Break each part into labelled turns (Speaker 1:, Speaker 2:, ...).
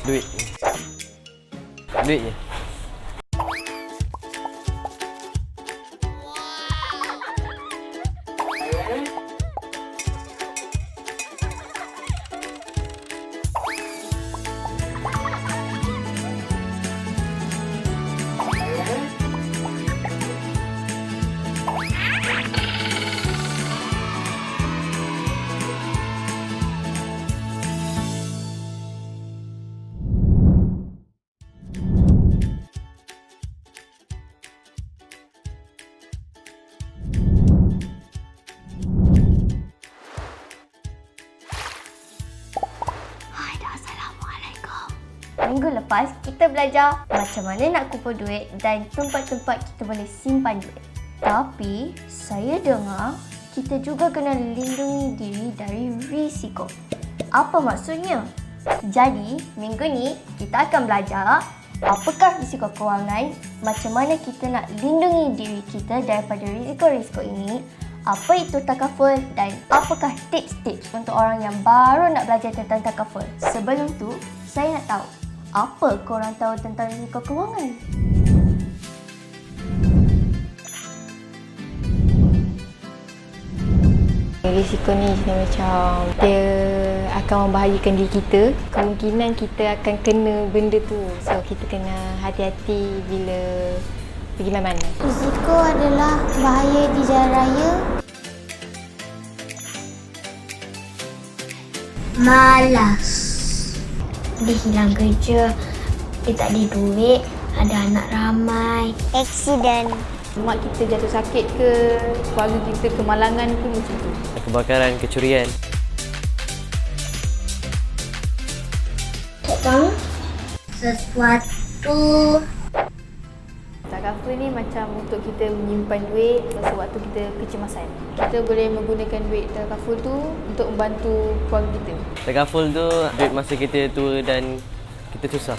Speaker 1: Duit. Duit je.
Speaker 2: Minggu lepas, kita belajar macam mana nak kumpul duit dan tempat-tempat kita boleh simpan duit. Tapi, saya dengar kita juga kena lindungi diri dari risiko. Apa maksudnya? Jadi, minggu ni kita akan belajar apakah risiko kewangan, macam mana kita nak lindungi diri kita daripada risiko-risiko ini, apa itu takaful dan apakah tips-tips untuk orang yang baru nak belajar tentang takaful. Sebelum tu, saya nak tahu, apa korang tahu tentang risiko kewangan?
Speaker 3: Risiko ni macam dia akan membahayakan diri kita. Kemungkinan kita akan kena benda tu. So kita kena hati-hati bila pergi mana-mana.
Speaker 4: Risiko adalah bahaya di jalan raya. Malas. Dia hilang kerja, dia tak ada duit, ada anak ramai. Aksiden.
Speaker 3: Mak kita jatuh sakit ke, keluarga kita kemalangan ke, macam tu.
Speaker 1: Kebakaran, kecurian.
Speaker 4: Tentang sesuatu.
Speaker 3: Takaful ni macam untuk kita menyimpan duit sewaktu kita kecemasan. Kita boleh menggunakan duit takaful tu untuk membantu keluarga kita.
Speaker 1: Takaful tu duit masa kita tua dan kita susah.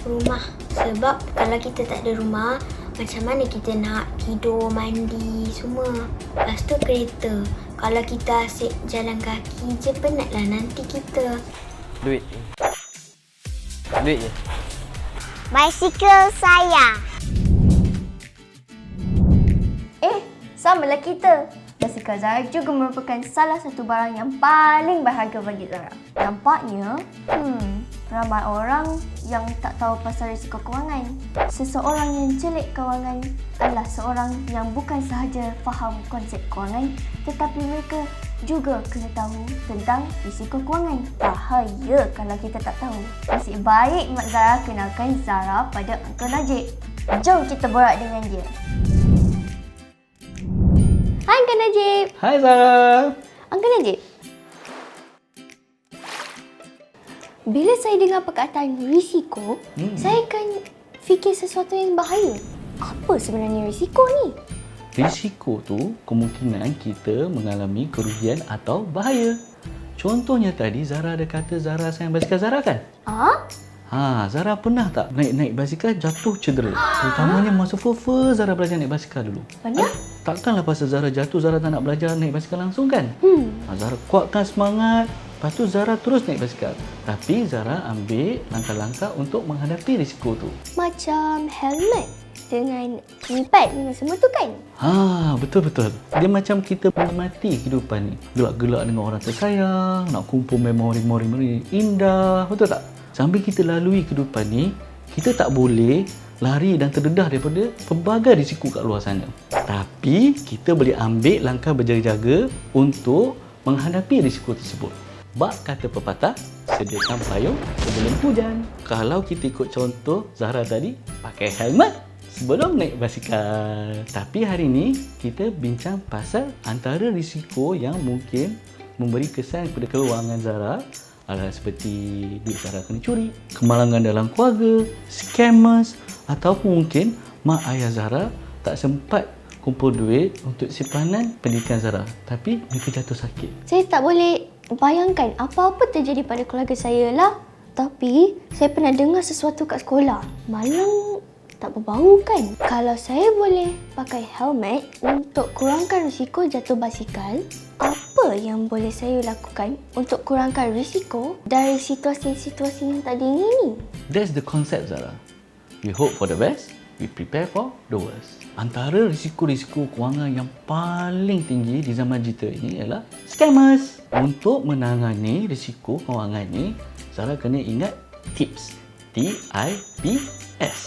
Speaker 4: Rumah. Sebab kalau kita tak ada rumah, macam mana kita nak tidur, mandi, semua. Lepas tu kereta. Kalau kita asyik jalan kaki je, penatlah nanti kita.
Speaker 1: Duit. Duit je.
Speaker 4: Basikal saya.
Speaker 2: Samalah kita. Basikal Zara juga merupakan salah satu barang yang paling berharga bagi Zara. Nampaknya, ramai orang yang tak tahu pasal risiko kewangan. Seseorang yang celik kewangan adalah seorang yang bukan sahaja faham konsep kewangan, tetapi mereka juga kena tahu tentang risiko kewangan. Bahaya kalau kita tak tahu. Nasib baik Mak Zara kenalkan Zara pada Uncle Najib. Jom kita borak dengan dia. Hai Uncle Najib.
Speaker 5: Hai Zara.
Speaker 2: Uncle Najib, bila saya dengar perkataan risiko, saya akan fikir sesuatu yang bahaya. Apa sebenarnya risiko ni?
Speaker 5: Risiko tu kemungkinan kita mengalami kerugian atau bahaya. Contohnya tadi Zara ada kata Zara sayang basikal Zara kan? Zara pernah tak naik basikal jatuh cedera? Terutamanya masa first Zara belajar naik basikal dulu.
Speaker 2: Pernah?
Speaker 5: Takkanlah pasal Zara jatuh Zara tak nak belajar naik basikal langsung kan? Zara kuatkan semangat. Lepas tu Zara terus naik basikal. Tapi Zara ambil langkah-langkah untuk menghadapi risiko tu.
Speaker 2: Macam helmet dengan knee-pad dengan semua tu kan?
Speaker 5: Betul-betul. Dia macam kita menikmati kehidupan ni. Gelak-gelak dengan orang tersayang, nak kumpul memori-memori indah. Betul tak? Sambil kita lalui kehidupan ni, kita tak boleh lari dan terdedah daripada pelbagai risiko kat luar sana. Tapi, kita boleh ambil langkah berjaga-jaga untuk menghadapi risiko tersebut. Bak kata pepatah, sediakan payung sebelum hujan. Kalau kita ikut contoh Zahra tadi, pakai helmet sebelum naik basikal. Tapi hari ini, kita bincang pasal antara risiko yang mungkin memberi kesan kepada kewangan Zahra adalah seperti duit Zahra kena curi, kemalangan dalam keluarga, scammers, ataupun mungkin mak ayah Zahra tak sempat kumpul duit untuk simpanan pendidikan Zahra, tapi mereka jatuh sakit.
Speaker 2: Saya tak boleh bayangkan apa-apa terjadi pada keluarga saya lah. Tapi saya pernah dengar sesuatu kat sekolah. Malang tak berbau kan? Kalau saya boleh pakai helmet untuk kurangkan risiko jatuh basikal, apa apa yang boleh saya lakukan untuk kurangkan risiko dari situasi-situasi yang tak diingini ni?
Speaker 5: That's the concept, Zara. We hope for the best, we prepare for the worst. Antara risiko-risiko kewangan yang paling tinggi di zaman digital ini ialah scammers. Untuk menangani risiko kewangan ni, Zara kena ingat tips. TIPS.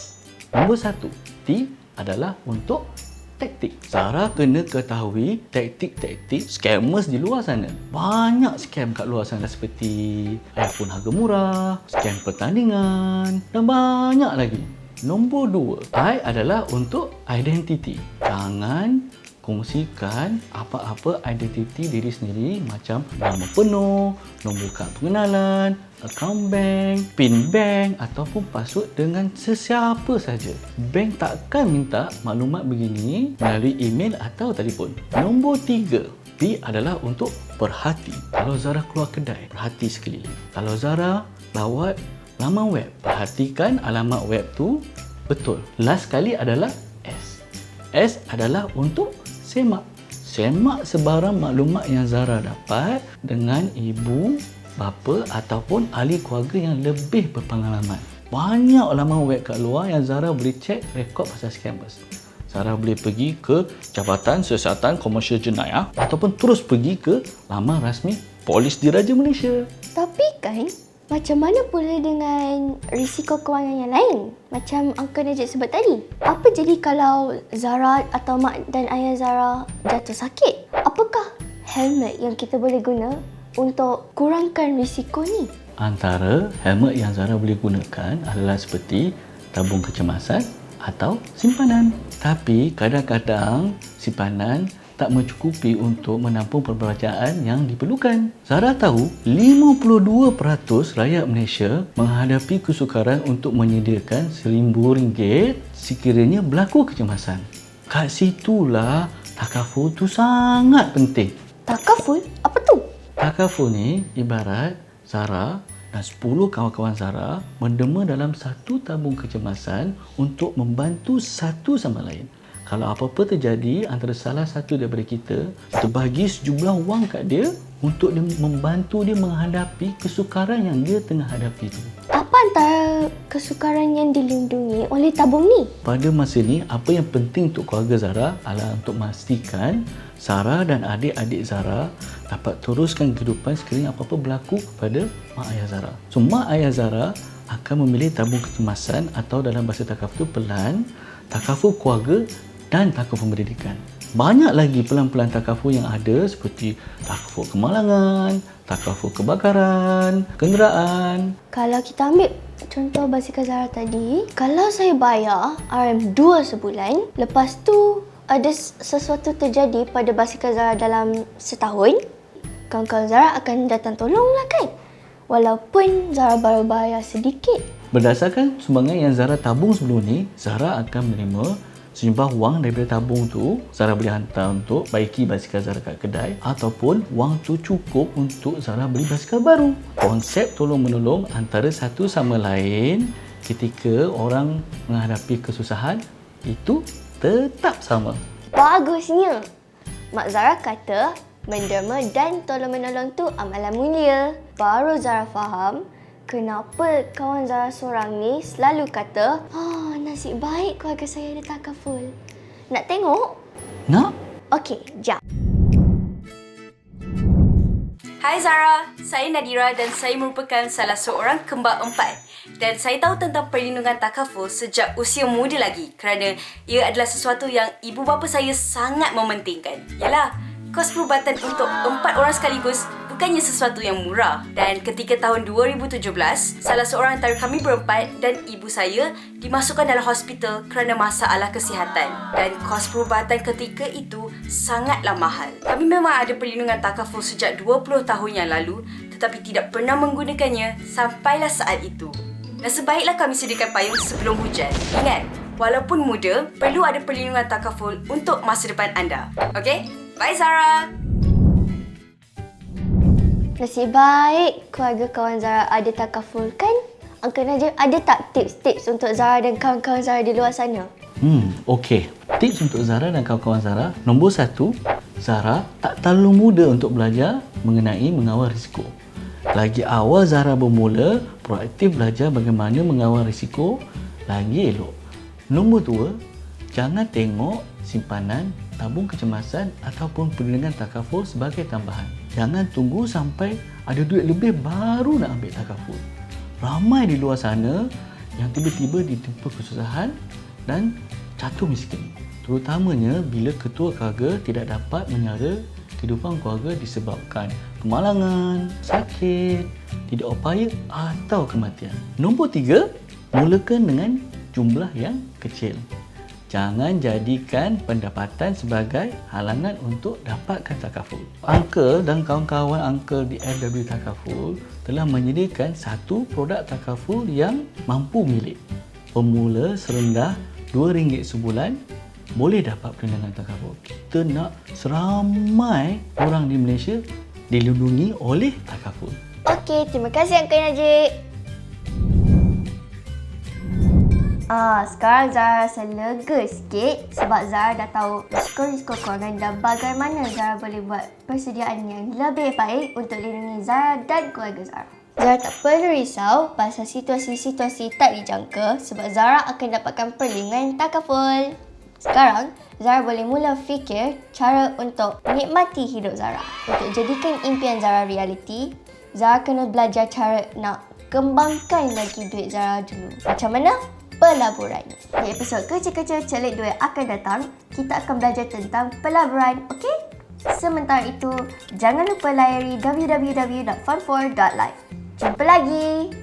Speaker 5: Nombor 1, T adalah untuk taktik. Zara kena ketahui taktik-taktik scammers di luar sana. Banyak scam kat luar sana seperti iPhone harga murah, scam pertandingan dan banyak lagi. Nombor 2, I adalah untuk identity. Jangan kongsikan apa-apa identiti diri sendiri macam nama penuh, nombor kad pengenalan, akaun bank, PIN bank ataupun password dengan sesiapa saja. Bank takkan minta maklumat begini melalui email atau telefon. Nombor 3, P adalah untuk perhati. Kalau Zara keluar kedai, perhati sekeliling. Kalau Zara lawat laman web, perhatikan alamat web tu betul. Last sekali adalah S. S adalah untuk semak. Semak sebarang maklumat yang Zara dapat dengan ibu, bapa ataupun ahli keluarga yang lebih berpengalaman. Banyak laman web kat luar yang Zara boleh cek rekod pasal scammers. Zara boleh pergi ke Jabatan Siasatan Komersial Jenayah ataupun terus pergi ke laman rasmi Polis Diraja Malaysia.
Speaker 2: Tapi kan, macam mana pula dengan risiko kewangan yang lain? Macam Uncle Najib sebut tadi. Apa jadi kalau Zara atau mak dan ayah Zara jatuh sakit? Apakah helmet yang kita boleh guna untuk kurangkan risiko ni?
Speaker 5: Antara helmet yang Zara boleh gunakan adalah seperti tabung kecemasan atau simpanan. Tapi kadang-kadang simpanan tak mencukupi untuk menampung perbelanjaan yang diperlukan. Zara tahu 52% rakyat Malaysia menghadapi kesukaran untuk menyediakan RM1,000 sekiranya berlaku kecemasan. Kat situlah takaful tu sangat penting.
Speaker 2: Takaful? Apa tu?
Speaker 5: Takaful ni ibarat Zara dan 10 kawan-kawan Zara mendema dalam satu tabung kecemasan untuk membantu satu sama lain. Kalau apa-apa terjadi antara salah satu daripada kita bagi sejumlah wang kat dia untuk dia membantu dia menghadapi kesukaran yang dia tengah hadapi tu.
Speaker 2: Apa antara kesukaran yang dilindungi oleh tabung ni?
Speaker 5: Pada masa ni, apa yang penting untuk keluarga Zara adalah untuk memastikan Zara dan adik-adik Zara dapat teruskan kehidupan sekiranya apa-apa berlaku pada mak ayah Zara. So, mak ayah Zara akan memilih tabung kecemasan atau dalam bahasa takaful pelan, takaful keluarga dan takaful pendidikan. Banyak lagi pelan-pelan takaful yang ada seperti takaful kemalangan, takaful kebakaran, kenderaan.
Speaker 2: Kalau kita ambil contoh basikal Zara tadi, kalau saya bayar RM2 sebulan, lepas tu ada sesuatu terjadi pada basikal Zara dalam setahun, kawan-kawan Zara akan datang tolong lah kan? Walaupun Zara baru bayar sedikit.
Speaker 5: Berdasarkan sumbangan yang Zara tabung sebelum ni, Zara akan menerima sejumlah wang daripada tabung tu. Zara boleh hantar untuk baiki basikal Zara kat kedai ataupun wang tu cukup untuk Zara beli basikal baru. Konsep tolong-menolong antara satu sama lain ketika orang menghadapi kesusahan itu tetap sama.
Speaker 2: Bagusnya. Mak Zara kata menderma dan tolong-menolong tu amalan mulia. Baru Zara faham kenapa kawan Zara seorang ni selalu kata, nasib baik keluarga saya ada takaful. Nak tengok?
Speaker 5: Nak?
Speaker 2: Okey, jap.
Speaker 6: Hai Zara, saya Nadira dan saya merupakan salah seorang kembar 4. Dan saya tahu tentang perlindungan takaful sejak usia muda lagi kerana ia adalah sesuatu yang ibu bapa saya sangat mementingkan. Yalah, kos perubatan untuk 4 orang sekaligus bukannya sesuatu yang murah. Dan ketika tahun 2017, salah seorang antara kami berempat dan ibu saya dimasukkan dalam hospital kerana masalah kesihatan. Dan kos perubatan ketika itu sangatlah mahal. Kami memang ada perlindungan takaful sejak 20 tahun yang lalu tetapi tidak pernah menggunakannya sampailah saat itu. Nasib baiklah kami sediakan payung sebelum hujan. Ingat, walaupun muda, perlu ada perlindungan takaful untuk masa depan anda. Okey? Bye Zara!
Speaker 2: Nasib baik keluarga kawan Zara ada takaful kan? Uncle Najib ada tak tips-tips untuk Zara dan kawan-kawan Zara di luar sana?
Speaker 5: Okey. Tips untuk Zara dan kawan-kawan Zara. Nombor 1, Zara tak terlalu muda untuk belajar mengenai mengawal risiko. Lagi awal Zara bermula, proaktif belajar bagaimana mengawal risiko, lagi elok. Nombor 2, jangan tengok simpanan, tabung kecemasan ataupun perlindungan takaful sebagai tambahan. Jangan tunggu sampai ada duit lebih baru nak ambil takaful. Ramai di luar sana yang tiba-tiba ditimpa kesusahan dan jatuh miskin. Terutamanya bila ketua keluarga tidak dapat menyara kehidupan keluarga disebabkan kemalangan, sakit, tidak upaya atau kematian. Nombor 3, mulakan dengan jumlah yang kecil. Jangan jadikan pendapatan sebagai halangan untuk dapatkan takaful. Uncle dan kawan-kawan Uncle di FW Takaful telah menyediakan satu produk takaful yang mampu milik. Pemula serendah RM2 sebulan boleh dapat perlindungan takaful. Kita nak seramai orang di Malaysia dilindungi oleh takaful.
Speaker 2: Okey, terima kasih Uncle Najib. Sekarang Zara rasa lega sikit sebab Zara dah tahu risiko-risiko kewangan dan bagaimana Zara boleh buat persediaan yang lebih baik untuk lindungi Zara dan keluarga Zara. Zara tak perlu risau pasal situasi-situasi tak dijangka sebab Zara akan dapatkan perlindungan takaful. Sekarang, Zara boleh mula fikir cara untuk menikmati hidup Zara. Untuk jadikan impian Zara realiti, Zara kena belajar cara nak kembangkan lagi duit Zara dulu. Macam mana? Pelaburan. Di episod Kecil-Kecil Celik Duit akan datang, kita akan belajar tentang pelaburan, okey? Sementara itu, jangan lupa layari www.fun4.live. Jumpa lagi!